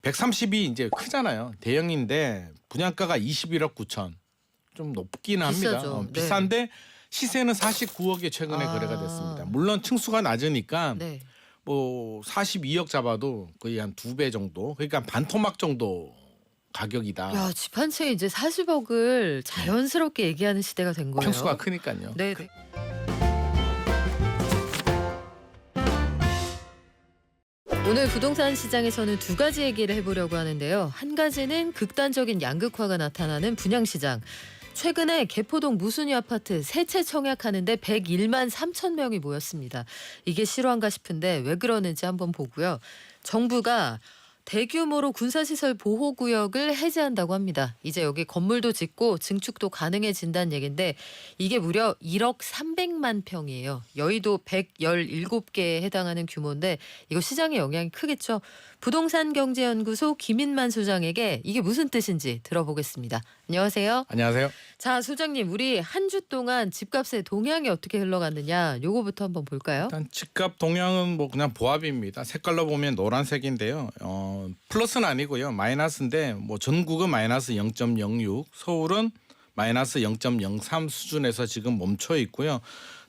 130이 이제 크잖아요. 대형인데 분양가가 21억 9천. 좀 높기는 합니다. 비싸죠. 네. 비싼데 시세는 49억에 최근에 거래가 됐습니다. 물론 층수가 낮으니까 네. 뭐 42억 잡아도 거의 한 2배 정도. 그러니까 반토막 정도 가격이다. 야, 집 한 채에 이제 40억을 자연스럽게 얘기하는 시대가 된 거예요. 평수가 크니까요. 네. 오늘 부동산 시장에서는 두 가지 얘기를 해보려고 하는데요. 한 가지는 극단적인 양극화가 나타나는 분양시장. 최근에 개포동 무순위 아파트 세 채 청약하는데 101만 3천 명이 모였습니다. 이게 실화인가 싶은데 왜 그러는지 한번 보고요. 정부가 대규모로 군사시설 보호구역을 해제한다고 합니다. 이제 여기 건물도 짓고 증축도 가능해진다는 얘기인데 이게 무려 1억 300만 평이에요. 여의도 117개에 해당하는 규모인데 이거 시장에 영향이 크겠죠. 부동산경제연구소 김인만 소장에게 이게 무슨 뜻인지 들어보겠습니다. 안녕하세요. 안녕하세요. 자, 소장님, 우리 한 주 동안 집값의 동향이 어떻게 흘러갔느냐 요거부터 한번 볼까요? 일단 집값 동향은 뭐 그냥 보합입니다. 색깔로 보면 노란색인데요. 플러스는 아니고요. 마이너스인데 뭐 전국은 마이너스 0.06, 서울은 마이너스 0.03 수준에서 지금 멈춰 있고요.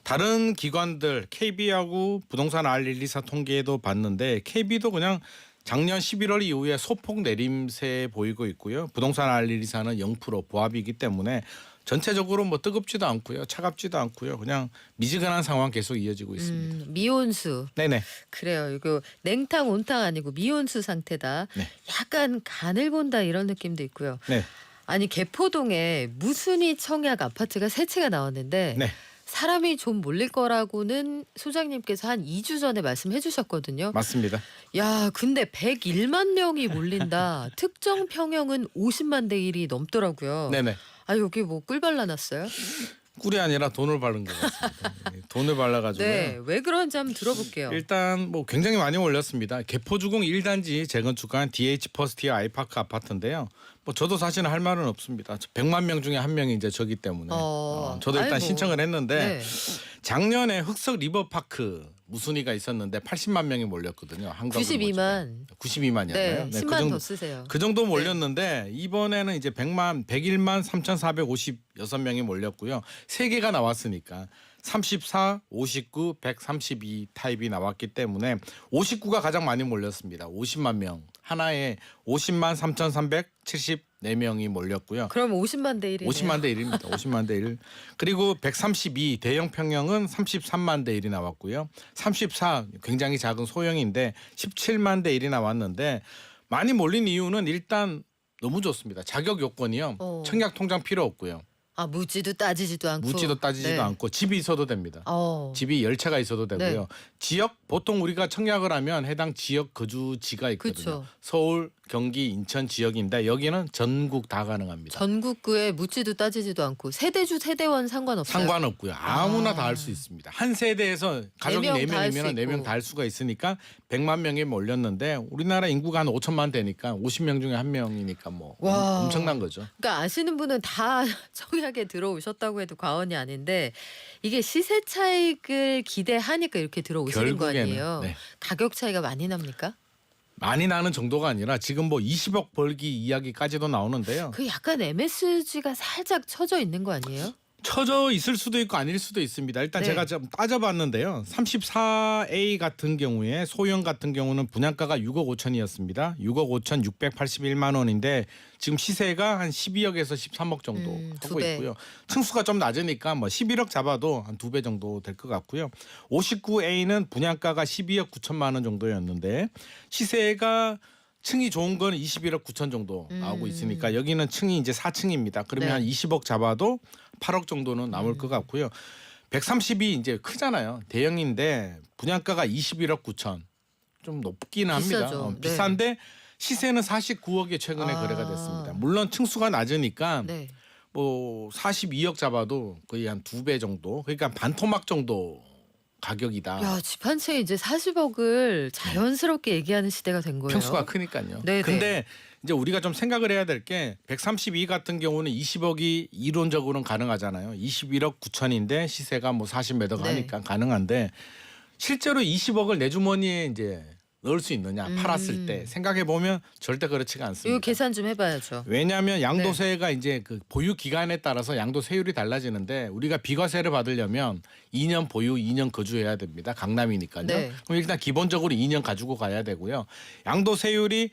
다른 기관들 KB하고 부동산 R124 통계도 봤는데 KB도 그냥 작년 11월 이후에 소폭 내림세 보이고 있고요. 부동산 R124는 0% 보합이기 때문에 전체적으로 뭐 뜨겁지도 않고요. 차갑지도 않고요. 그냥 미지근한 상황 계속 이어지고 있습니다. 미온수. 네네. 그래요. 이거 냉탕 온탕 아니고 미온수 상태다. 네. 약간 간을 본다 이런 느낌도 있고요. 네. 아니 개포동에 무순위 청약 아파트가 세 채가 나왔는데 네. 사람이 좀 몰릴 거라고는 소장님께서 한 2주 전에 말씀해 주셨거든요. 맞습니다. 야, 근데 101만 명이 몰린다. 특정 평형은 50만 대 1이 넘더라고요. 네네. 아, 여기 뭐 꿀 발라놨어요? 꿀이 아니라 돈을 바른 것 같습니다. 돈을 발라가지고요. 네, 왜 그런지 한번 들어볼게요. 일단 뭐 굉장히 많이 올렸습니다. 개포주공 1단지 재건축한 DH 퍼스티어 아이파크 아파트인데요. 뭐 저도 사실은 할 말은 없습니다. 100만 명 중에 한 명이 이제 저기 때문에 저도 일단 아이고. 신청을 했는데 네. 작년에 흑석 리버파크 무순위가 있었는데 80만 명이 몰렸거든요. 한가구 92만. 92만이었나요? 네, 10만 더 쓰세요. 그 정도 몰렸는데 이번에는 이제 101만 3,456명이 몰렸고요. 세 개가 나왔으니까 34, 59, 132 타입이 나왔기 때문에 59가 가장 많이 몰렸습니다. 50만 명. 하나에 50만 3,374명이 몰렸고요. 그럼 50만 대 1이네요. 50만 대 1입니다. 50만 대 1. 그리고 132 대형 평형은 33만 대 1이 나왔고요. 34 굉장히 작은 소형인데 17만 대 1이 나왔는데 많이 몰린 이유는 일단 너무 좋습니다. 자격 요건이요. 청약 통장 필요 없고요. 아, 묻지도 따지지도 않고. 묻지도 따지지도 네. 않고 집이 있어도 됩니다. 집이 10채가 있어도 되고요. 네. 지역 보통 우리가 청약을 하면 해당 지역 거주지가 있거든요. 그쵸. 서울, 경기, 인천 지역인데 여기는 전국 다 가능합니다. 전국구에 묻지도 따지지도 않고 세대주 세대원 상관없어요. 상관없고요. 아무나 다 할 수 있습니다. 한 세대에서 가족이 네 명다 할수 4명이면 4명 있고. 다 할 수가 있으니까 100만 명이 몰렸는데 우리나라 인구가 한 5천만 되니까 50명 중에 한 명이니까 뭐 와. 엄청난 거죠. 그러니까 아시는 분은 다 청약에 들어오셨다고 해도 과언이 아닌데 이게 시세 차익을 기대하니까 이렇게 들어오시는 거 결국에는, 아니에요. 네. 가격 차이가 많이 납니까? 많이 나는 정도가 아니라 지금 뭐 20억 벌기 이야기까지도 나오는데요. 그 약간 MSG가 살짝 쳐져 있는 거 아니에요? 쳐져 있을 수도 있고 아닐 수도 있습니다. 일단 네. 제가 좀 따져봤는데요. 34A 같은 경우에 소형 같은 경우는 분양가가 6억 5천이었습니다. 6억 5천 681만 원인데 지금 시세가 한 12억에서 13억 정도 두 하고 배. 있고요. 층수가 좀 낮으니까 뭐 11억 잡아도 한 2배 정도 될 것 같고요. 59A는 분양가가 12억 9천만 원 정도였는데 시세가 층이 좋은 건 21억 9천 정도 나오고 있으니까 여기는 층이 이제 4층입니다. 그러면 네. 한 20억 잡아도 8억 정도는 남을 것 같고요. 130이 이제 크잖아요. 대형인데 분양가가 21억 9천. 좀 높기는 합니다. 비싸죠. 네. 비싼데 시세는 49억에 최근에 거래가 됐습니다. 물론 층수가 낮으니까 네. 뭐 42억 잡아도 거의 한 2배 정도. 그러니까 반토막 정도 가격이다. 야, 집 한 채에 이제 40억을 자연스럽게 얘기하는 시대가 된 거예요. 평수가 크니까요. 네네. 근데 이제 우리가 좀 생각을 해야 될 게 132 같은 경우는 20억이 이론적으로는 가능하잖아요. 21억 9천인데 시세가 뭐 40몇 억 네. 하니까 가능한데 실제로 20억을 내 주머니에 이제 넣을 수 있느냐 팔았을 때 생각해 보면 절대 그렇지가 않습니다. 이거 계산 좀 해봐야죠. 왜냐하면 양도세가 이제 그 보유 기간에 따라서 양도세율이 달라지는데 우리가 비과세를 받으려면 2년 보유, 2년 거주해야 됩니다. 강남이니까요. 네. 그럼 일단 기본적으로 2년 가지고 가야 되고요. 양도세율이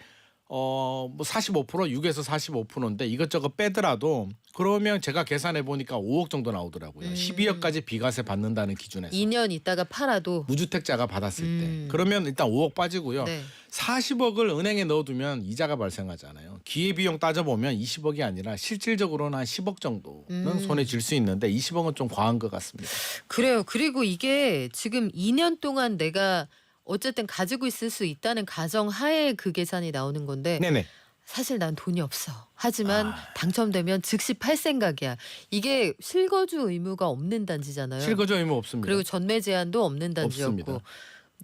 뭐 45% 6에서 45%인데 이것저것 빼더라도 그러면 제가 계산해 보니까 5억 정도 나오더라고요. 12억까지 비과세 받는다는 기준에서. 2년 있다가 팔아도 무주택자가 받았을 때 그러면 일단 5억 빠지고요. 네. 40억을 은행에 넣어두면 이자가 발생하잖아요. 기회비용 따져보면 20억이 아니라 실질적으로는 한 10억 정도는 손에 쥘 수 있는데 20억은 좀 과한 것 같습니다. 그래요. 그리고 이게 지금 2년 동안 내가 어쨌든 가지고 있을 수 있다는 가정 하에 그 계산이 나오는 건데 네네. 사실 난 돈이 없어. 하지만 당첨되면 즉시 팔 생각이야. 이게 실거주 의무가 없는 단지잖아요. 실거주 의무 없습니다. 그리고 전매 제한도 없는 단지였고 없습니다.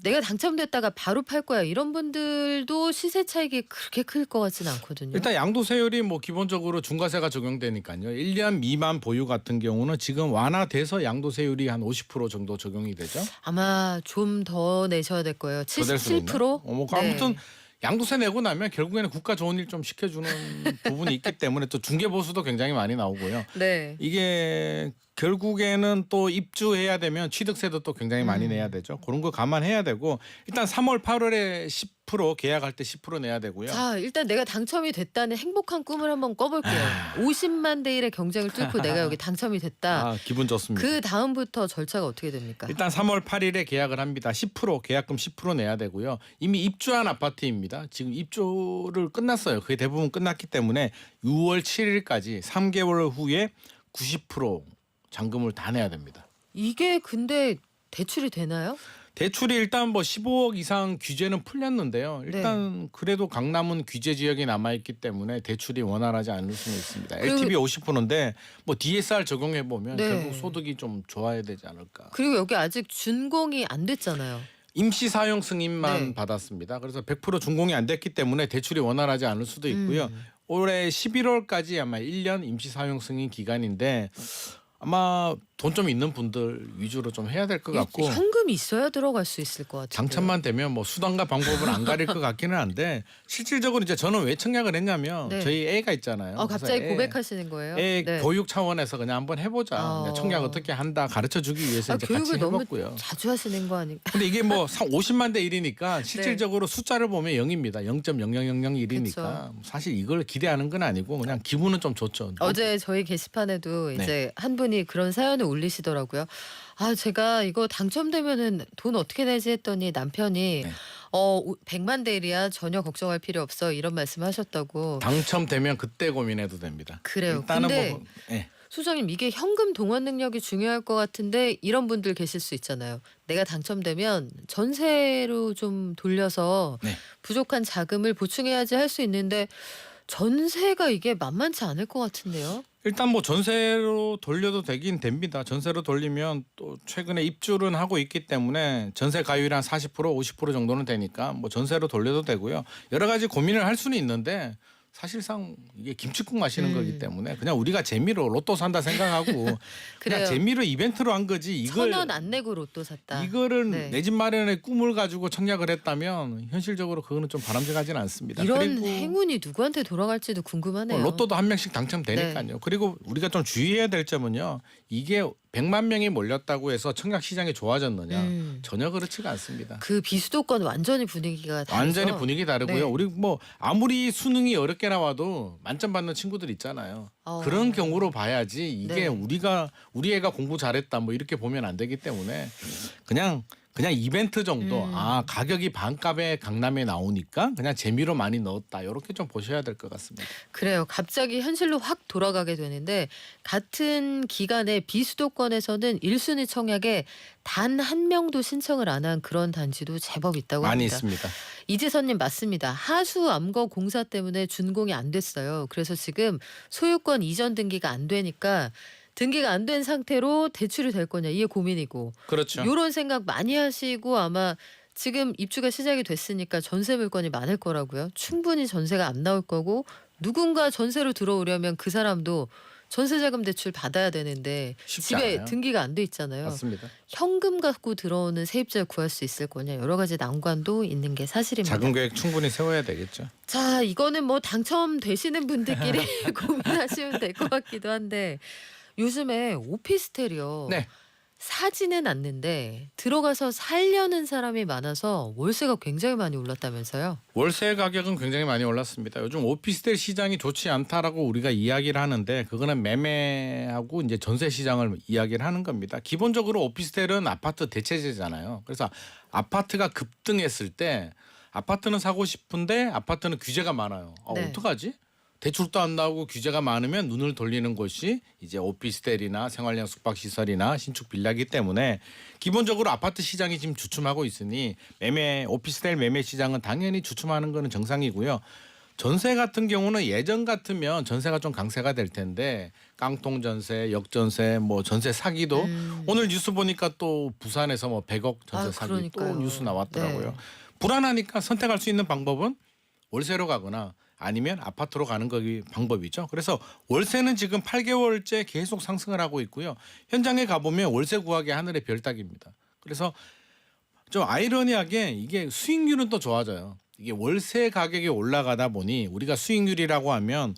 내가 당첨됐다가 바로 팔 거야. 이런 분들도 시세 차익이 그렇게 클 것 같지는 않거든요. 일단 양도세율이 뭐 기본적으로 중과세가 적용되니까요. 1년 미만 보유 같은 경우는 지금 완화돼서 양도세율이 한 50% 정도 적용이 되죠. 아마 좀 더 내셔야 될 거예요. 더 될 수도 77%? 있나요? 뭐 아무튼 양도세 내고 나면 결국에는 국가 좋은 일 좀 시켜주는 부분이 있기 때문에 또 중개보수도 굉장히 많이 나오고요. 네. 이게 결국에는 또 입주해야 되면 취득세도 또 굉장히 많이 내야 되죠. 그런 거 감안해야 되고 일단 3월 8월에 10% 계약할 때 10% 내야 되고요. 자, 일단 내가 당첨이 됐다는 행복한 꿈을 한번 꿔볼게요. 50만 대 1의 경쟁을 뚫고 내가 여기 당첨이 됐다. 아, 기분 좋습니다. 그 다음부터 절차가 어떻게 됩니까? 일단 3월 8일에 계약을 합니다. 10% 계약금 10% 내야 되고요. 이미 입주한 아파트입니다. 지금 입주를 끝났어요. 그게 대부분 끝났기 때문에 6월 7일까지 3개월 후에 90% 잔금을 다 내야 됩니다. 이게 근데 대출이 되나요? 대출이 일단 뭐 15억 이상 규제는 풀렸는데요. 일단 그래도 강남은 규제 지역이 남아 있기 때문에 대출이 원활하지 않을 수는 있습니다. LTV 50%인데 뭐 DSR 적용해 보면 네. 결국 소득이 좀 좋아야 되지 않을까. 그리고 여기 아직 준공이 안 됐잖아요. 임시 사용 승인만 네. 받았습니다. 그래서 100% 준공이 안 됐기 때문에 대출이 원활하지 않을 수도 있고요. 올해 11월까지 아마 1년 임시 사용 승인 기간인데 아마 돈 좀 있는 분들 위주로 좀 해야 될 것 같고 현금이 있어야 들어갈 수 있을 것 같아요. 당첨만 되면 뭐 수단과 방법을 안 가릴 것 같기는 한데 실질적으로 이제 저는 왜 청약을 했냐면 네. 저희 애가 있잖아요. 갑자기 그래서 고백하시는 거예요? 애 네. 교육 차원에서 그냥 한번 해보자. 그냥 청약 어떻게 한다 가르쳐 주기 위해서 이제 같이 교육을 너무 해봤고요. 자주 하시는 거 아닌가? 근데 이게 뭐 50만 대 1이니까 네. 실질적으로 숫자를 보면 0입니다. 0.00001이니까 사실 이걸 기대하는 건 아니고 그냥 기분은 좀 좋죠. 어제 저희 게시판에도 네. 이제 한 분이 그런 사연을 올리시더라고요. 제가 이거 당첨되면은 돈 어떻게 내지 했더니 남편이 네. 100만 대 1이야 전혀 걱정할 필요 없어 이런 말씀하셨다고. 당첨되면 그때 고민해도 됩니다. 그래요. 일단은 근데 뭐 네. 소장님 이게 현금 동원 능력이 중요할 것 같은데 이런 분들 계실 수 있잖아요. 내가 당첨되면 전세로 좀 돌려서 네. 부족한 자금을 보충해야지 할 수 있는데 전세가 이게 만만치 않을 것 같은데요. 일단 뭐 전세로 돌려도 되긴 됩니다. 전세로 돌리면 또 최근에 입주를 하고 있기 때문에 전세 가율이 한 40% 50% 정도는 되니까 뭐 전세로 돌려도 되고요. 여러 가지 고민을 할 수는 있는데 사실상 이게 김치국 마시는 거기 때문에 그냥 우리가 재미로 로또 산다 생각하고 그냥 그래요. 재미로 이벤트로 한 거지 이걸 1,000원 안 내고 로또 샀다. 이거를 네. 내 집 마련의 꿈을 가지고 청약을 했다면 현실적으로 그거는 좀 바람직하지는 않습니다. 이런 그리고 행운이 누구한테 돌아갈지도 궁금하네요. 뭐 로또도 한 명씩 당첨되니까요. 그리고 우리가 좀 주의해야 될 점은요. 이게 100만 명이 몰렸다고 해서 청약 시장이 좋아졌느냐? 전혀 그렇지가 않습니다. 그 비수도권 완전히 분위기가 다르죠. 완전히 분위기 다르고요. 네. 우리 뭐 아무리 수능이 어렵게 나와도 만점 받는 친구들 있잖아요. 그런 경우로 봐야지 이게 네. 우리 애가 공부 잘했다 뭐 이렇게 보면 안 되기 때문에 그냥 이벤트 정도 가격이 반값에 강남에 나오니까 그냥 재미로 많이 넣었다 이렇게 좀 보셔야 될 것 같습니다. 그래요. 갑자기 현실로 확 돌아가게 되는데 같은 기간에 비수도권에서는 1순위 청약에 단 한 명도 신청을 안 한 그런 단지도 제법 있다고 많이 합니다. 있습니다. 이재선님 맞습니다. 하수 암거 공사 때문에 준공이 안 됐어요. 그래서 지금 소유권 이전 등기가 안 되니까 등기가 안 된 상태로 대출이 될 거냐 이게 고민이고 그렇죠. 이런 생각 많이 하시고 아마 지금 입주가 시작이 됐으니까 전세 물건이 많을 거라고요. 충분히 전세가 안 나올 거고 누군가 전세로 들어오려면 그 사람도 전세자금 대출 받아야 되는데 쉽지 집에 않아요. 등기가 안 돼 있잖아요. 맞습니다. 현금 갖고 들어오는 세입자를 구할 수 있을 거냐 여러 가지 난관도 있는 게 사실입니다. 자금 계획 충분히 세워야 되겠죠. 자, 이거는 뭐 당첨되시는 분들끼리 고민하시면 될 것 같기도 한데 요즘에 오피스텔이요. 네. 사지는 않는데 들어가서 살려는 사람이 많아서 월세가 굉장히 많이 올랐다면서요. 월세 가격은 굉장히 많이 올랐습니다. 요즘 오피스텔 시장이 좋지 않다라고 우리가 이야기를 하는데 그거는 매매하고 이제 전세 시장을 이야기를 하는 겁니다. 기본적으로 오피스텔은 아파트 대체제잖아요. 그래서 아파트가 급등했을 때 아파트는 사고 싶은데 아파트는 규제가 많아요. 네. 어떡하지? 대출도 안 나오고 규제가 많으면 눈을 돌리는 곳이 이제 오피스텔이나 생활형 숙박시설이나 신축 빌라이기 때문에 기본적으로 아파트 시장이 지금 주춤하고 있으니 오피스텔 매매 시장은 당연히 주춤하는 거는 정상이고요. 전세 같은 경우는 예전 같으면 전세가 좀 강세가 될 텐데 깡통 전세, 역전세, 뭐 전세 사기도 오늘 뉴스 보니까 또 부산에서 뭐 100억 전세 사기 그러니까요. 또 뉴스 나왔더라고요. 네. 불안하니까 선택할 수 있는 방법은 월세로 가거나 아니면 아파트로 가는 것이 방법이죠. 그래서 월세는 지금 8개월째 계속 상승을 하고 있고요. 현장에 가보면 월세 구하기 하늘의 별따기입니다. 그래서 좀 아이러니하게 이게 수익률은 또 좋아져요. 이게 월세 가격이 올라가다 보니 우리가 수익률이라고 하면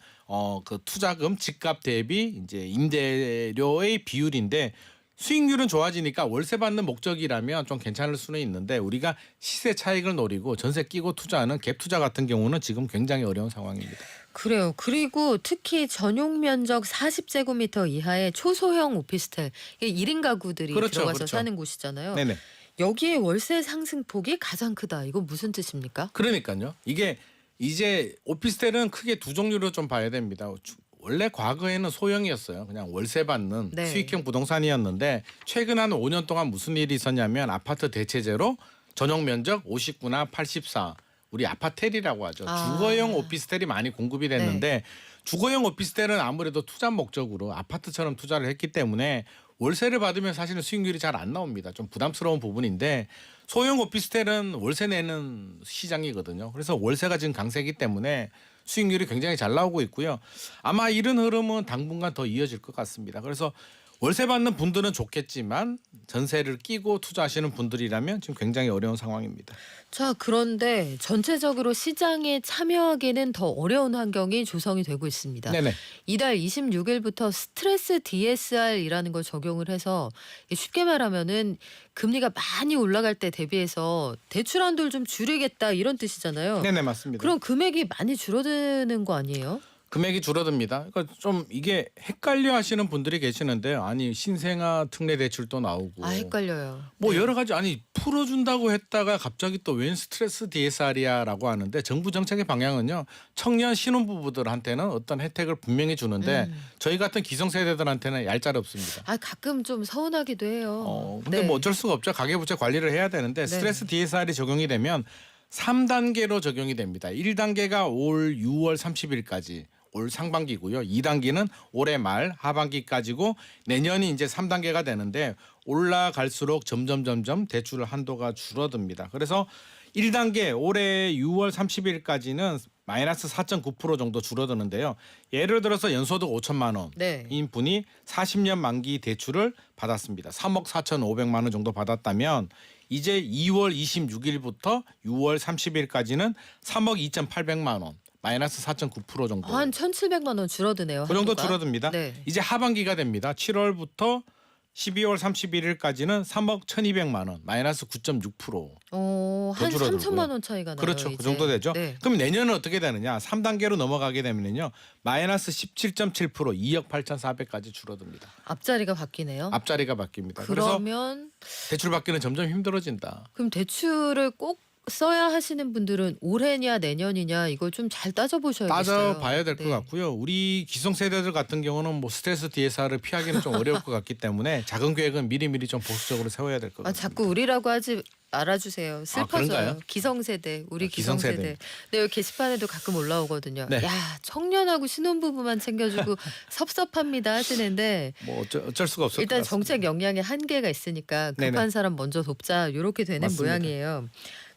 그 투자금 집값 대비 이제 임대료의 비율인데 수익률은 좋아지니까 월세 받는 목적이라면 좀 괜찮을 수는 있는데 우리가 시세 차익을 노리고 전세 끼고 투자하는 갭 투자 같은 경우는 지금 굉장히 어려운 상황입니다. 그래요. 그리고 특히 전용 면적 40제곱미터 이하의 초소형 오피스텔, 이게 1인 가구들이 그렇죠, 들어가서 그렇죠. 사는 곳이잖아요. 네네. 여기에 월세 상승폭이 가장 크다. 이건 무슨 뜻입니까? 그러니까요. 이게 이제 오피스텔은 크게 두 종류로 좀 봐야 됩니다. 원래 과거에는 소형이었어요. 그냥 월세 받는 네. 수익형 부동산이었는데 최근 한 5년 동안 무슨 일이 있었냐면 아파트 대체제로 전용 면적 59나 84 우리 아파텔이라고 하죠. 주거용 오피스텔이 많이 공급이 됐는데 주거용 오피스텔은 아무래도 투자 목적으로 아파트처럼 투자를 했기 때문에 월세를 받으면 사실은 수익률이 잘 안 나옵니다. 좀 부담스러운 부분인데 소형 오피스텔은 월세 내는 시장이거든요. 그래서 월세가 지금 강세이기 때문에 수익률이 굉장히 잘 나오고 있고요. 아마 이런 흐름은 당분간 더 이어질 것 같습니다. 그래서 월세 받는 분들은 좋겠지만 전세를 끼고 투자하시는 분들이라면 지금 굉장히 어려운 상황입니다. 자, 그런데 전체적으로 시장에 참여하기는 더 어려운 환경이 조성이 되고 있습니다. 네네. 이달 26일부터 스트레스 DSR이라는 걸 적용을 해서 쉽게 말하면은 금리가 많이 올라갈 때 대비해서 대출 한도를 좀 줄이겠다 이런 뜻이잖아요. 네네 맞습니다. 그럼 금액이 많이 줄어드는 거 아니에요? 금액이 줄어듭니다. 그러니까 좀 이게 헷갈려 하시는 분들이 계시는데요. 아니 신생아 특례 대출도 나오고 헷갈려요. 뭐 네. 여러 가지 아니 풀어준다고 했다가 갑자기 또 웬 스트레스 DSR이야라고 하는데 정부 정책의 방향은요. 청년 신혼부부들한테는 어떤 혜택을 분명히 주는데 저희 같은 기성세대들한테는 얄짤 없습니다. 가끔 좀 서운하기도 해요. 근데 네. 뭐 어쩔 수가 없죠. 가계부채 관리를 해야 되는데 스트레스 DSR이 적용이 되면 3단계로 적용이 됩니다. 1단계가 올 6월 30일까지 올 상반기고요. 2단계는 올해 말 하반기까지고 내년이 이제 3단계가 되는데 올라갈수록 점점 대출 한도가 줄어듭니다. 그래서 1단계 올해 6월 30일까지는 마이너스 4.9% 정도 줄어드는데요. 예를 들어서 연소득 5천만 원인 분이 40년 만기 대출을 받았습니다. 3억 4,500만 원 정도 받았다면 이제 2월 26일부터 6월 30일까지는 3억 2,800만 원. 마이너스 4.9% 정도. 한 1,700만 원 줄어드네요. 그 정도 한도가. 줄어듭니다. 네. 이제 하반기가 됩니다. 7월부터 12월 31일까지는 3억 1,200만 원, 마이너스 9.6%. 한 줄어들고요. 3천만 원 차이가 나요. 그렇죠. 이제. 그 정도 되죠. 네. 그럼 내년은 어떻게 되느냐? 3단계로 넘어가게 되면요. 마이너스 17.7% 2억 8,400까지 줄어듭니다. 앞자리가 바뀌네요. 앞자리가 바뀝니다. 그러면 대출 받기는 점점 힘들어진다. 그럼 대출을 꼭 써야 하시는 분들은 올해냐 내년이냐 이걸 좀 잘 따져보셔야겠어요. 따져봐야 될 것 네. 같고요. 우리 기성세대들 같은 경우는 뭐 스트레스 DSR을 피하기는 좀 어려울 것 같기 때문에 자금 계획은 미리미리 좀 보수적으로 세워야 될 것 같습니다. 자꾸 우리라고 하지 말아주세요. 슬퍼져요. 그런가요? 기성세대, 우리 기성세대. 기성세대. 네, 여기 게시판에도 가끔 올라오거든요. 네. 야, 청년하고 신혼부부만 챙겨주고 섭섭합니다 하시는데 뭐 어쩔 수가 없을 일단 것 같습니다. 정책 역량에 한계가 있으니까 급한 네네. 사람 먼저 돕자 이렇게 되는 맞습니다. 모양이에요.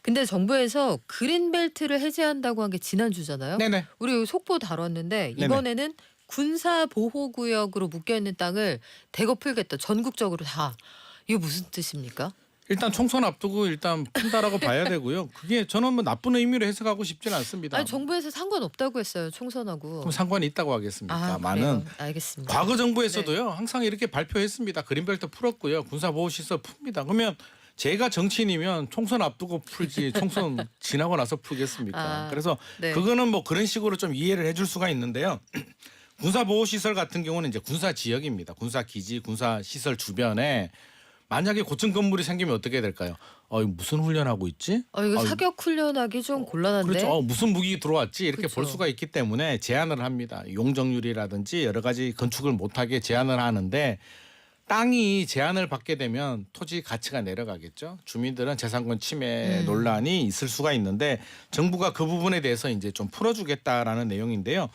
근데 정부에서 그린벨트를 해제한다고 한 게 지난주잖아요. 네네. 우리 속보 다뤘는데 네네. 이번에는 군사 보호 구역으로 묶여 있는 땅을 대거 풀겠다. 전국적으로 다. 이게 무슨 뜻입니까? 일단 총선 앞두고 일단 푼다라고 봐야 되고요. 그게 저는 뭐 나쁜 의미로 해석하고 싶지는 않습니다. 아니 정부에서 상관없다고 했어요. 총선하고. 그럼 상관이 있다고 하겠습니까? 많은 그래요? 알겠습니다. 과거 정부에서도요. 항상 이렇게 발표했습니다. 그린벨트 풀었고요. 군사보호시설 풉니다. 그러면 제가 정치인이면 총선 앞두고 풀지 총선 지나고 나서 풀겠습니까? 그래서 네. 그거는 뭐 그런 식으로 좀 이해를 해줄 수가 있는데요. 군사보호시설 같은 경우는 이제 군사지역입니다. 군사기지, 군사시설 주변에 만약에 고층 건물이 생기면 어떻게 될까요? 이거 무슨 훈련하고 있지? 이거 사격 훈련하기 좀 곤란한데. 그렇죠. 무슨 무기 들어왔지 이렇게 그렇죠. 볼 수가 있기 때문에 제한을 합니다. 용적률이라든지 여러 가지 건축을 못하게 제한을 하는데 땅이 제한을 받게 되면 토지 가치가 내려가겠죠. 주민들은 재산권 침해 논란이 있을 수가 있는데 정부가 그 부분에 대해서 이제 좀 풀어주겠다라는 내용인데요.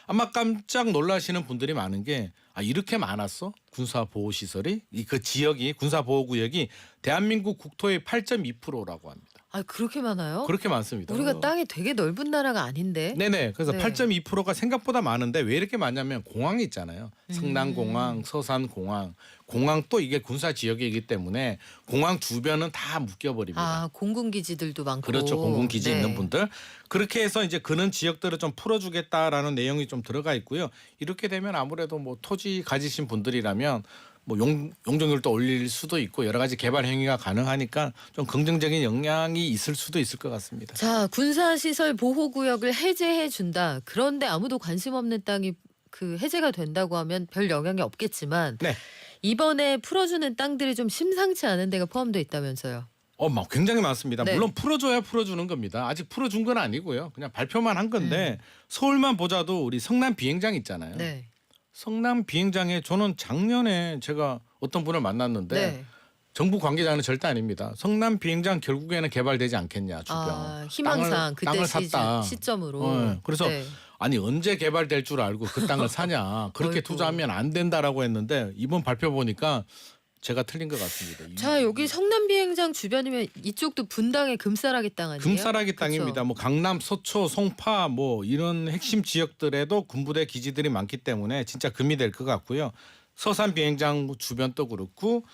아마 깜짝 놀라시는 분들이 많은 게 이렇게 많았어? 군사보호시설이? 그 지역이 군사보호구역이 대한민국 국토의 8.2%라고 합니다. 그렇게 많아요? 그렇게 많습니다. 우리가 땅이 되게 넓은 나라가 아닌데. 네네. 그래서 네. 8.2%가 생각보다 많은데 왜 이렇게 많냐면 공항이 있잖아요. 성남공항, 서산공항. 공항 또 이게 군사지역이기 때문에 공항 주변은 다 묶여버립니다. 공군기지들도 많고. 그렇죠. 공군기지 네. 있는 분들. 그렇게 해서 이제 그런 지역들을 좀 풀어주겠다라는 내용이 좀 들어가 있고요. 이렇게 되면 아무래도 뭐 토지 가지신 분들이라면 뭐 용적률도 올릴 수도 있고 여러 가지 개발 행위가 가능하니까 좀 긍정적인 영향이 있을 수도 있을 것 같습니다. 자, 군사시설 보호구역을 해제해 준다. 그런데 아무도 관심 없는 땅이 그 해제가 된다고 하면 별 영향이 없겠지만 네. 이번에 풀어주는 땅들이 좀 심상치 않은 데가 포함되어 있다면서요. 막 굉장히 많습니다. 네. 물론 풀어줘야 풀어주는 겁니다. 아직 풀어준 건 아니고요. 그냥 발표만 한 건데 서울만 보자도 우리 성남 비행장 있잖아요. 네. 성남 비행장에 저는 작년에 제가 어떤 분을 만났는데 네. 정부 관계자는 절대 아닙니다. 성남 비행장 결국에는 개발되지 않겠냐 주변. 희망상 그때 땅을 샀다. 시점으로. 네. 그래서 네. 아니 언제 개발될 줄 알고 그 땅을 사냐. 그렇게 어이구. 투자하면 안 된다라고 했는데 이번 발표 보니까 제가 틀린 것 같습니다. 자, 여기 성남 비행장 주변이면 이쪽도 분당의 금싸라기 땅 아니에요? 금싸라기 그쵸? 땅입니다. 뭐 강남, 서초, 송파 뭐 이런 핵심 지역들에도 군부대 기지들이 많기 때문에 진짜 금이 될 것 같고요. 서산 비행장 주변도 그렇고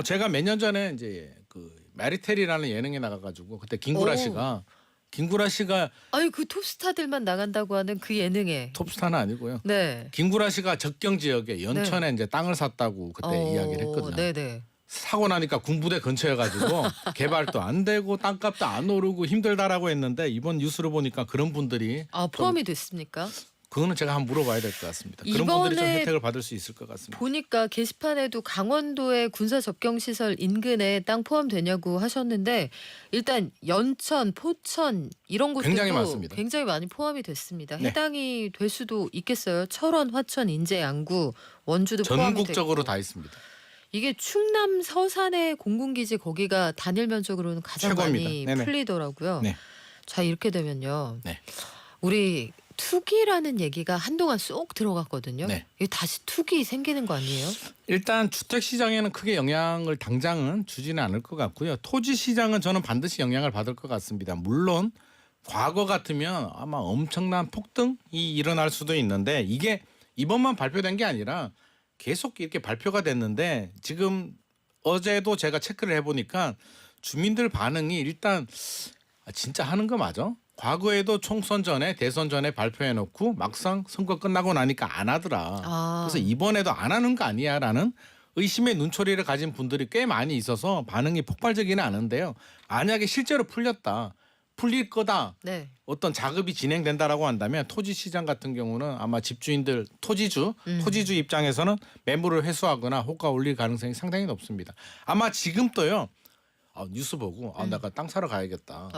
제가 몇 년 전에 이제 그 메리텔이라는 예능에 나가가지고 그때 김구라 씨가 아니 그 톱스타들만 나간다고 하는 그 예능에. 톱스타는 아니고요. 네. 김구라 씨가 적경 지역에 연천에 이제 땅을 샀다고 그때 이야기를 했거든요. 네네. 사고 나니까 군부대 근처여가지고 개발도 안 되고 땅값도 안 오르고 힘들다라고 했는데 이번 뉴스를 보니까 그런 분들이 포함이 됐습니까? 그거는 제가 한번 물어봐야 될 것 같습니다. 그런 분들이 좀 이번에 혜택을 받을 수 있을 것 같습니다. 보니까 게시판에도 강원도의 군사 접경 시설 인근에 땅 포함되냐고 하셨는데 일단 연천, 포천 이런 곳들도 굉장히 많습니다. 굉장히 많이 포함이 됐습니다. 네. 해당이 될 수도 있겠어요. 철원, 화천, 인제, 양구, 원주도 포함이 전국적으로 됐고. 다 있습니다. 이게 충남 서산의 공군기지 거기가 단일 면적으로는 가장 최고입니다. 많이 네네. 풀리더라고요. 네. 자, 이렇게 되면요. 네. 우리 투기라는 얘기가 한동안 쏙 들어갔거든요. 네. 이게 다시 투기 생기는 거 아니에요? 일단 주택 시장에는 크게 영향을 당장은 주지는 않을 것 같고요. 토지 시장은 저는 반드시 영향을 받을 것 같습니다. 물론 과거 같으면 아마 엄청난 폭등이 일어날 수도 있는데 이게 이번만 발표된 게 아니라 계속 이렇게 발표가 됐는데 지금 어제도 제가 체크를 해보니까 주민들 반응이 일단 진짜 하는 거 맞아? 과거에도 총선 전에 대선 전에 발표해놓고 막상 선거 끝나고 나니까 안 하더라. 그래서 이번에도 안 하는 거 아니야라는 의심의 눈초리를 가진 분들이 꽤 많이 있어서 반응이 폭발적이는 않은데요. 만약에 실제로 풀렸다. 풀릴 거다. 네. 어떤 작업이 진행된다라고 한다면 토지 시장 같은 경우는 아마 집주인들 토지주 입장에서는 매물을 회수하거나 호가 올릴 가능성이 상당히 높습니다. 아마 지금도요. 뉴스 보고 내가 땅 사러 가야겠다.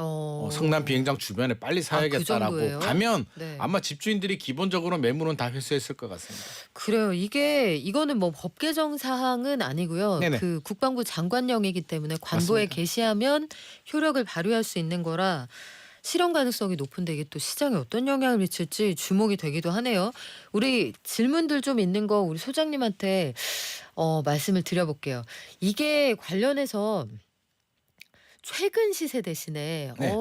성남 비행장 주변에 빨리 사야겠다라고 정도예요? 가면 네. 아마 집주인들이 기본적으로 매물은 다 회수했을 것 같습니다. 그래요. 이거는 뭐 법 개정 사항은 아니고요. 네네. 그 국방부 장관령이기 때문에 관보에 맞습니다. 게시하면 효력을 발휘할 수 있는 거라 실현 가능성이 높은데 이게 또 시장에 어떤 영향을 미칠지 주목이 되기도 하네요. 우리 질문들 좀 있는 거 우리 소장님한테 말씀을 드려볼게요. 이게 관련해서 최근 시세 대신에 네.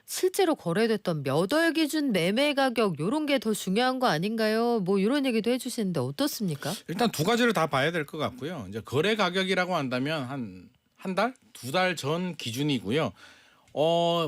실제로 거래됐던 몇 월 기준 매매 가격 요런 게 더 중요한 거 아닌가요? 뭐 이런 얘기도 해주시는데 어떻습니까? 일단 두 가지를 다 봐야 될 것 같고요. 이제 거래 가격이라고 한다면 한 달, 두 달 전 기준이고요.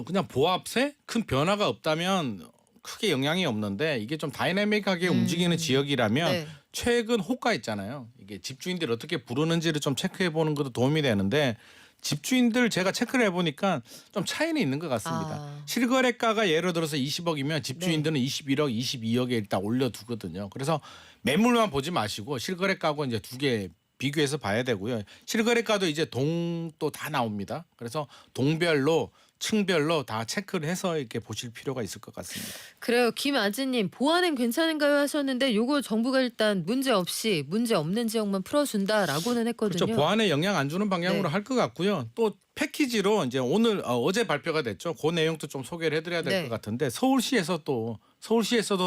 그냥 보합세 큰 변화가 없다면 크게 영향이 없는데 이게 좀 다이내믹하게 움직이는 지역이라면 네. 최근 호가 있잖아요. 이게 집주인들이 어떻게 부르는지를 좀 체크해 보는 것도 도움이 되는데 집주인들 제가 체크를 해보니까 좀 차이는 있는 것 같습니다. 아. 실거래가가 예를 들어서 20억이면 집주인들은 21억, 22억에 일단 올려두거든요. 그래서 매물만 보지 마시고 실거래가하고 이제 두 개 비교해서 봐야 되고요. 실거래가도 이제 동도 다 나옵니다. 그래서 동별로 층별로 다 체크를 해서 이렇게 보실 필요가 있을 것 같습니다. 그래요. 김아지님 보완은 괜찮은가요 하셨는데 요거 정부가 일단 문제 없는 지역만 풀어준다라고는 했거든요. 그렇죠. 보안에 영향 안 주는 방향으로 네. 할 것 같고요. 또 패키지로 이제 어제 발표가 됐죠. 그 내용도 좀 소개를 해드려야 될 것 네. 같은데 서울시에서도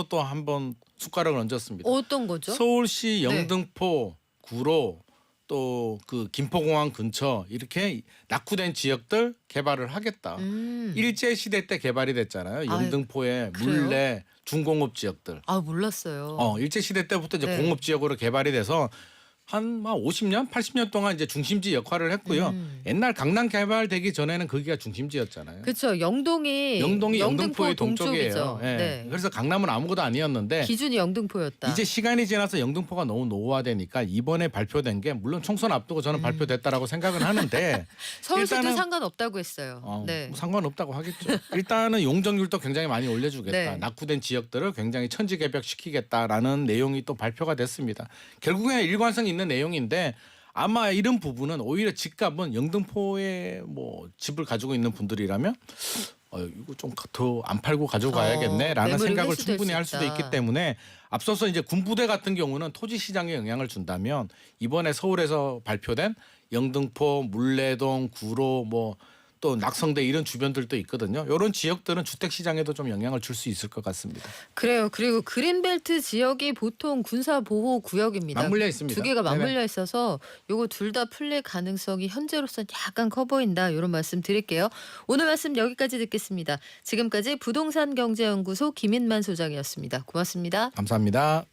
또 한번 숟가락을 얹었습니다. 어떤 거죠? 서울시 네. 영등포, 구로 또 그 김포공항 근처 이렇게 낙후된 지역들 개발을 하겠다. 일제 시대 때 개발이 됐잖아요. 영등포의 그래요? 물레 중공업 지역들. 아 몰랐어요. 일제 시대 때부터 이제 네. 공업 지역으로 개발이 돼서 한 50년, 80년 동안 이제 중심지 역할을 했고요. 옛날 강남 개발되기 전에는 거기가 중심지였잖아요. 그렇죠. 영동이 영등포의 동쪽이죠. 동쪽이에요. 예. 네. 그래서 강남은 아무것도 아니었는데 기준이 영등포였다. 이제 시간이 지나서 영등포가 너무 노후화되니까 이번에 발표된 게 물론 총선 앞두고 저는 발표됐다라고 생각은 하는데 서울시도 일단은 상관없다고 했어요. 네. 뭐 상관없다고 하겠죠. 일단은 용적률도 굉장히 많이 올려주겠다. 네. 낙후된 지역들을 굉장히 천지개벽시키겠다라는 내용이 또 발표가 됐습니다. 결국에는 일관성 있는 내용인데 아마 이런 부분은 오히려 집값은 영등포에 뭐 집을 가지고 있는 분들이라면 이거 좀 더 안 팔고 가지고 가야겠네라는 매물이 생각을 회수될 충분히 수 할 수도 있다. 있기 때문에 앞서서 이제 군부대 같은 경우는 토지 시장에 영향을 준다면 이번에 서울에서 발표된 영등포, 물레동, 구로 뭐 또 낙성대 이런 주변들도 있거든요. 이런 지역들은 주택 시장에도 좀 영향을 줄 수 있을 것 같습니다. 그래요. 그리고 그린벨트 지역이 보통 군사보호 구역입니다. 맞물려 있습니다. 두 개가 네네. 맞물려 있어서 요거 둘 다 풀릴 가능성이 현재로서는 약간 커 보인다. 이런 말씀 드릴게요. 오늘 말씀 여기까지 듣겠습니다. 지금까지 부동산경제연구소 김인만 소장이었습니다. 고맙습니다. 감사합니다.